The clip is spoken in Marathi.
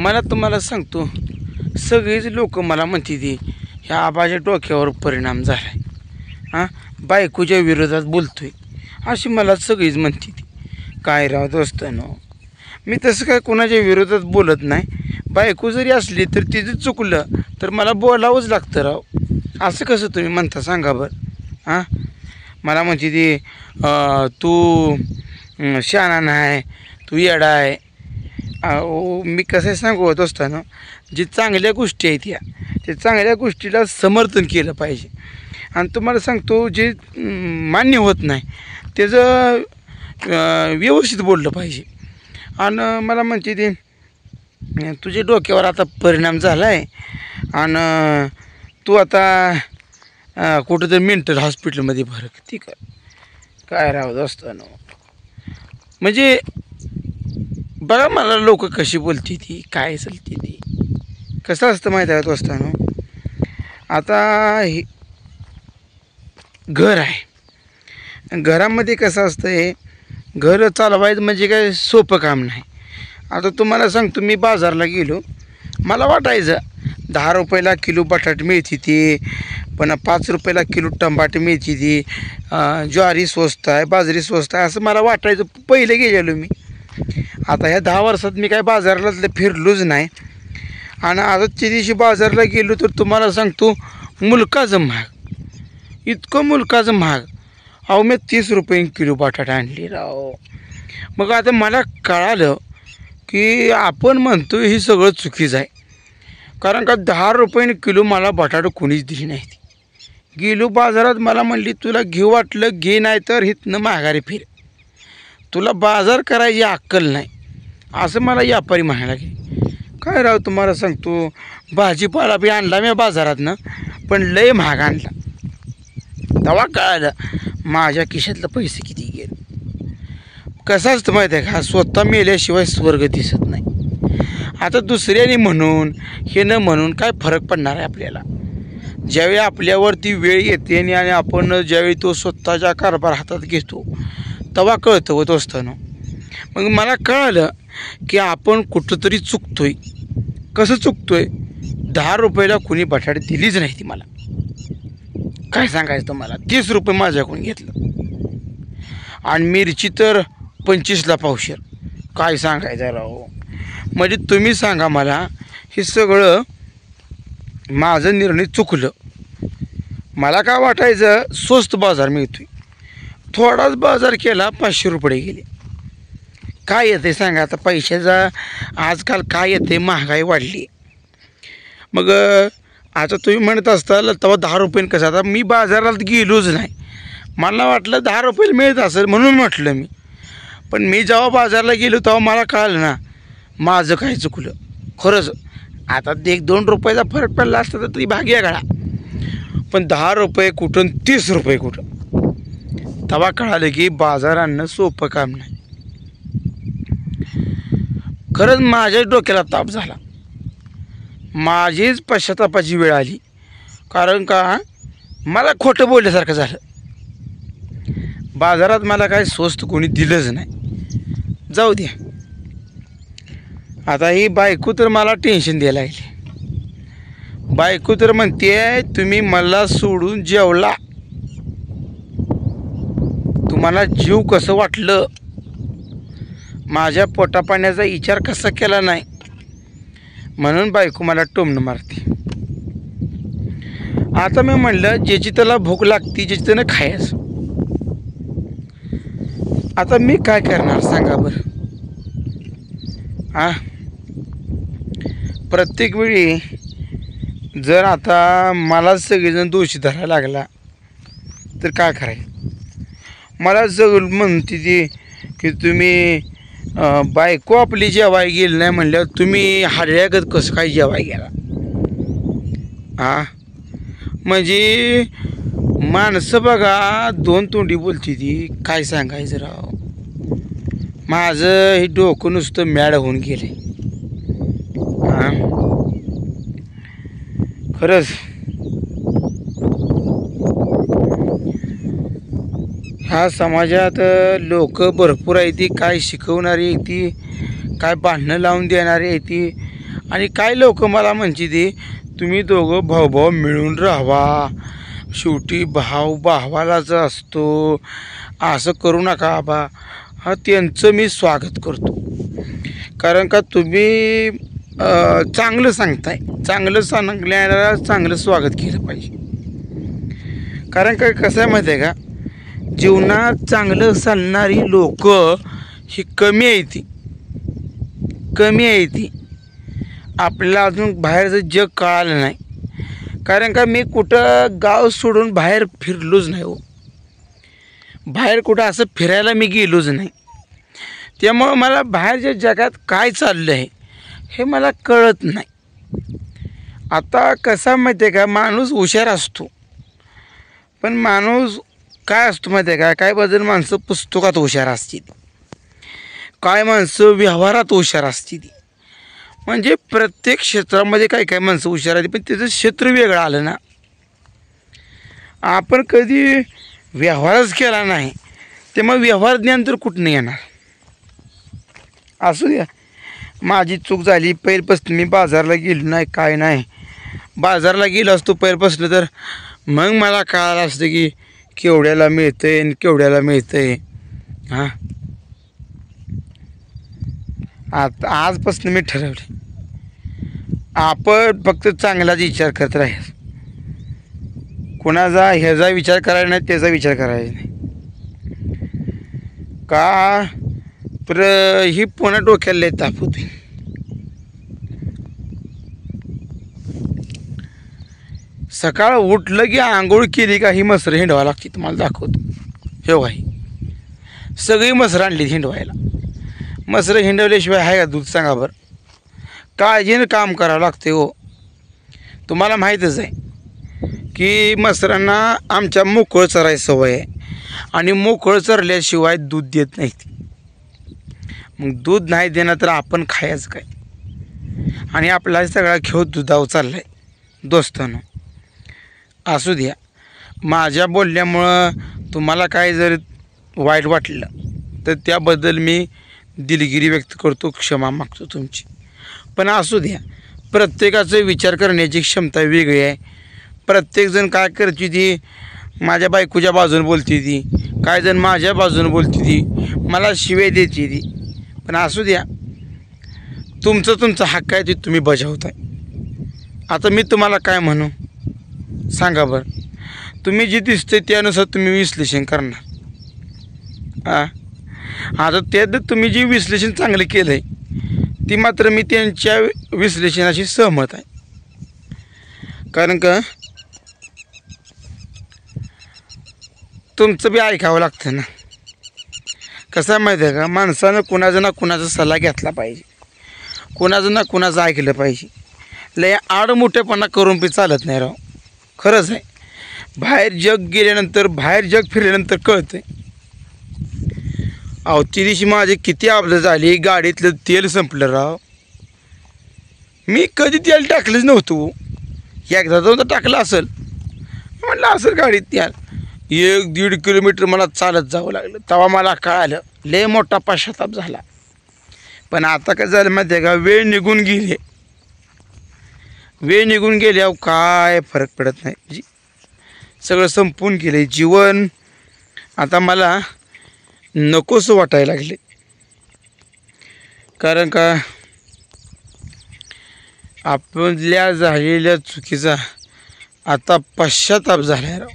मला तुम्हाला सांगतो, सगळीच लोक मला म्हणते ती ह्या आबाच्या डोक्यावर परिणाम झाला आहे, हां बायकोच्या विरोधात बोलतोय अशी मला सगळीच म्हणते ती. काय राव दोस्तानो, मी तसं काय कोणाच्या विरोधात बोलत नाही. बायको जरी असली तर तिचं चुकलं तर मला बोलावंच लागतं राव. असं कसं तुम्ही म्हणता सांगा बरं. हां मला म्हणते ती तू शहाणा नाही, तू येडा आहे. मी कसं सांगू दोस्तानो, जी चांगल्या गोष्टी आहेत त्या चांगल्या गोष्टीला समर्थन केलं पाहिजे. आणि तुम्हाला सांगतो, जे मान्य होत नाही त्याचं व्यवस्थित बोललं पाहिजे. आणि मला म्हणते ती तुझ्या डोक्यावर आता परिणाम झाला आहे आणि तू आता कुठंतरी मेंटल हॉस्पिटलमध्ये भर. ठीक आहे, काय राहत असताना म्हणजे बघा मला लोक कशी बोलती ती, काय चालती ती. कसं असतं माहीत आहे असताना, आता हे घर आहे, घरामध्ये कसं असतं, हे घर चालवायचं म्हणजे काय सोपं काम नाही. आता तुम्हाला सांगतो, मी बाजारला गेलो, मला वाटायचं 10 रुपयाला किलो बटाटे मिळते ती, पण 5 रुपयाला किलो टमाटे मिळते ती, ज्वारी स्वस्त आहे, बाजरी स्वस्त आहे, असं मला वाटायचं पहिले गेलेलो मी. आता ह्या 10 वर्षात मी काय बाजारला फिरलोच नाही. आणि आजच्या दिवशी बाजारला गेलो तर तुम्हाला सांगतो, मुलकाचं महाग, इतकं मुलकाचं महाग. अहो मी 30 रुपये किलो बटाटे आणली राव. मग आता मला कळालं की आपण म्हणतो हे सगळं चुकीचं आहे. कारण का 10 रुपये किलो मला बटाटे कोणीच दिली नाहीत. गेलो बाजारात, मला म्हणली तुला घेऊ वाटलं घे, नाही तर इथनं माघारी फिर, तुला बाजार करायची अक्कल नाही, असं मला व्यापारी म्हणायला लागले. काय राव तुम्हाला सांगतो, भाजीपाला बी आणला मी बाजारातनं, पण लय महाग आणला. तेव्हा कळालं माझ्या खिशातलं पैसे किती गेले. कसं असतं माहीत आहे का, स्वतः मेल्याशिवाय स्वर्ग दिसत नाही. आता दुसऱ्याने म्हणून हे न म्हणून काय फरक पडणार आहे आपल्याला. ज्यावेळी आपल्यावर ती वेळ येते आणि आपण ज्यावेळी तो स्वतःचा कारभार हातात घेतो तेव्हा कळतं होत असताना. मग मला कळालं की आपण कुठंतरी चुकतोय. कसं चुकतोय, 10 रुपयाला कुणी बटाटे दिलीच नाही ती मला. काय सांगायचं तुम्हाला, 30 रुपये माझ्याकडून घेतलं आणि मिरची तर 25ला पावशेर. काय सांगायचं राव. म्हणजे तुम्ही सांगा मला, हे सगळं माझं निर्णय चुकलं. मला काय वाटायचं स्वस्त बाजार मिळतोय, थोडाच बाजार केला 500 रुपये गेले. काय येते सांगा आता, पैशाचा आजकाल काय येते, महागाई वाढली. मग आता तुम्ही म्हणत असताल तेव्हा 10 रुपये कसं, आता मी बाजारात गेलोच नाही, मला वाटलं 10 रुपयाला मिळत असेल म्हणून म्हटलं मी. पण मी जेव्हा बाजारला गेलो तेव्हा मला कळालं ना माझं काय चुकलं खरंच. आता 1-2 रुपयाचा फरक पडला असता तर ती भाग्य गळा, पण 10 रुपये कुठून 30 रुपये कुठं, तेव्हा कळालं की बाजार आणणं सोपं काम नाही. खरंच माझ्या डोक्याला ताप झाला, माझीच पश्चातापाची वेळ आली. कारण का मला खोटं बोलल्यासारखं झालं. बाजारात मला काय स्वस्त कोणी दिलंच नाही. जाऊ द्या, आता ही बायको तर मला टेन्शन द्यायला लागली. बायको तर म्हणते तुम्ही मला सोडून जेवला, तुम्हाला जीव कसं वाटलं, माझ्या पोटापाण्याचा विचार कसा केला नाही, म्हणून बायको मला टोमणं मारते. आता मी म्हणलं ज्याची त्याला भूक लागती, ज्याची त्यानं खायचं. आता मी काय करणार सांगा बरं. प्रत्येक वेळी जर आता मला सगळेजण दोषी धरायला लागला तर काय करायचं. मला सगळं म्हणते ती की तुम्ही बायको आपली जेवाय गेली नाही म्हणल्यावर तुम्ही हाडळ्यागत कसं काय जेवाय गेला. म्हणजे माणसं बघा 2 तोंडी बोलती ती. काय सांगायचं राव, माझं हे डोकं नुसतं मॅड होऊन गेले. खरंच ह्या समाजात लोक भरपूर आहे ती, काय शिकवणारी आहे ती, काय भांडणं लावून देणारी आहे ती, आणि काही लोक मला म्हणते ते तुम्ही दोघं भाऊ मिळून राहावा, शेवटी भाऊ भावालाच असतो, असं करू नका आबा. हा त्यांचं मी स्वागत करतो, कारण का तुम्ही चांगलं सांगताय. चांगलं सांगण्याला चांगलं स्वागत केलं पाहिजे. कारण काय कसं आहे माहिती आहे का, जीवनात चांगलं चालणारी लोक ही कमी आहे. ती आपल्याला अजून बाहेरचं जग कळालं नाही. कारण का मी कुठं गाव सोडून बाहेर फिरलोच नाही हो. बाहेर कुठं असं फिरायला मी गेलोच नाही. त्यामुळं मला बाहेरच्या जगात काय चाललं आहे हे मला कळत नाही. आता कसा माहिती आहे का, माणूस हुशार असतो, पण माणूस काय असतो माहिती आहे का, काय बदल माणसं पुस्तकात हुशार असतील, काय माणसं व्यवहारात हुशार असतील. म्हणजे प्रत्येक क्षेत्रामध्ये काय माणसं हुशार आली, पण त्याचं क्षेत्र वेगळं आलं ना. आपण कधी व्यवहारच केला नाही, त्यामुळे व्यवहार ज्ञान तर कुठं येणार. असू द्या, माझी चूक झाली. पहिल्यापासून मी बाजारला गेलो नाही, काय नाही. बाजारला गेलो असतो पहिल्यापासून तर मग मला कळालं असतं की केवढ्याला मिळतं आहे आणि केवढ्याला मिळतं आहे. हां, आता आजपासून मी ठरवले, आपण फक्त चांगलाच विचार करत राहील. कोणाचा ह्याचा विचार करायचा नाही, त्याचा विचार करायचा नाही. का तर ही पुन्हा डोक्याला लय ताप होते. सकाळ उठलं की आंघोळ केली का ही मसरं हिंडवायला लागते. तुम्हाला दाखवतो, हे भाई सगळी मसरं आणली हिंडवायला. मसरं हिंडवल्याशिवाय आहे का दूध सांगा बरं. काळजीनं काम करावं लागते हो. तुम्हाला माहीतच आहे की मसरांना आमच्या मोकळं चरायची सवय आहे, आणि मोकळं चरल्याशिवाय दूध देत नाहीत. मग दूध नाही देणं तर आपण खायचं काय, आणि आपला सगळा खेळ दुधावर चालला आहे दोस्तानं. असू द्या, माझ्या बोलल्यामुळं तुम्हाला काय जर वाईट वाटलं तर त्याबद्दल मी दिलगिरी व्यक्त करतो, क्षमा मागतो तुमची. पण असू द्या, प्रत्येकाचं विचार करण्याची क्षमता वेगळी आहे. प्रत्येकजण काय करते ती माझ्या बायकोच्या बाजूने बोलते, ती काय जण माझ्या बाजूने बोलते, ती मला शिव्या देते ती. पण असू द्या, तुमचा हक्क आहे ते तुम्ही बजावताय. आता मी तुम्हाला काय म्हणू सांगा बरं. तुम्ही जे दिसते त्यानुसार तुम्ही विश्लेषण करणार. आता त्यात तुम्ही जे विश्लेषण चांगलं केलं आहे ती मात्र मी त्यांच्या विश्लेषणाशी सहमत आहे. कारण का तुमचं बी ऐकावं लागतं ना. कसं माहिती आहे का, माणसानं कुणाचा ना कुणाचा सल्ला घेतला पाहिजे, कुणाचं ना कुणाचं ऐकलं पाहिजे. लय आडमोठेपणा करून बी चालत नाही राव. खरंच आहे, बाहेर जग फिरल्यानंतर कळतं. अहो ती दिवशी माझी किती अपघात झाली, गाडीतलं तेल संपलं राव. मी कधी तेल टाकलंच नव्हतं. एकदा दोनदा टाकलं असेल, म्हटलं असेल गाडीत तेल. 1-1.5 किलोमीटर मला चालत जावं लागलं. तेव्हा मला कळालं, लय मोठा पश्चाताप झाला. पण आता काय झालं माहिती आहे का, वेळ निघून गेल्यावर काय फरक पडत नाही. सगळं संपून गेलं जीवन. आता मला नकोसं वाटायला लागले. कारण का आपल्या झालेल्या चुकीचा आता पश्चाताप झाला.